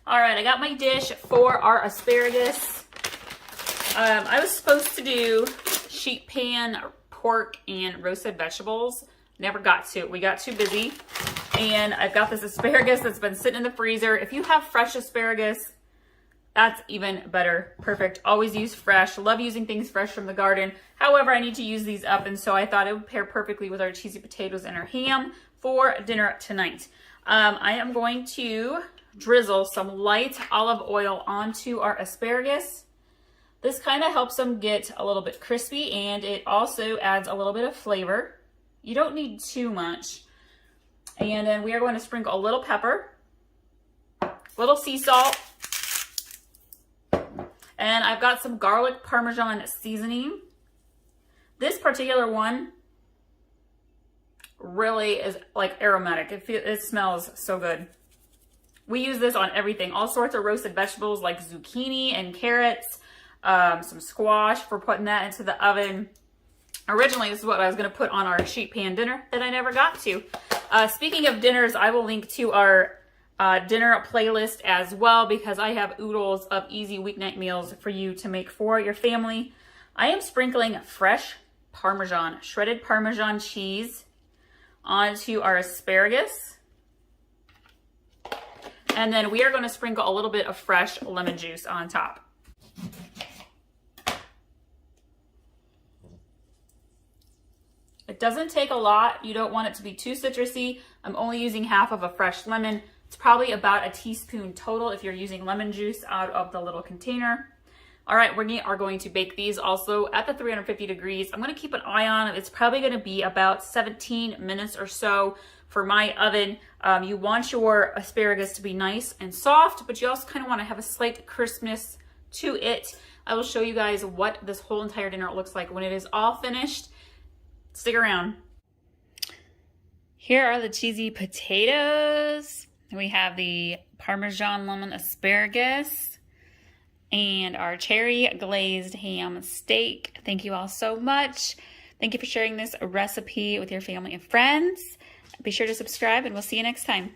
All right, I got my dish for our asparagus. I was supposed to do sheet pan pork and roasted vegetables. Never got to. We got too busy. And I've got this asparagus that's been sitting in the freezer. If you have fresh asparagus, that's even better. Perfect. Always use fresh. Love using things fresh from the garden. However, I need to use these up, and so I thought it would pair perfectly with our cheesy potatoes and our ham for dinner tonight. I am going to drizzle some light olive oil onto our asparagus. This kind of helps them get a little bit crispy, and it also adds a little bit of flavor. You don't need too much. And then we are going to sprinkle a little pepper, a little sea salt, and I've got some garlic Parmesan seasoning. This particular one really is like aromatic. It smells so good. We use this on everything. All sorts of roasted vegetables like zucchini and carrots, some squash for putting that into the oven. Originally, this is what I was going to put on our sheet pan dinner that I never got to. Speaking of dinners, I will link to our dinner playlist as well, because I have oodles of easy weeknight meals for you to make for your family. I am sprinkling fresh Parmesan, shredded Parmesan cheese onto our asparagus. And then we are going to sprinkle a little bit of fresh lemon juice on top. It doesn't take a lot. You don't want it to be too citrusy. I'm only using half of a fresh lemon. It's probably about a teaspoon total if you're using lemon juice out of the little container. All right, we are going to bake these also at the 350 degrees. I'm going to keep an eye on it. It's probably going to be about 17 minutes or so for my oven. You want your asparagus to be nice and soft, but you also kind of want to have a slight crispness to it. I will show you guys what this whole entire dinner looks like when it is all finished. Stick around. Here are the cheesy potatoes. We have the Parmesan lemon asparagus and our cherry glazed ham steak. Thank you all so much. Thank you for sharing this recipe with your family and friends. Be sure to subscribe, and we'll see you next time.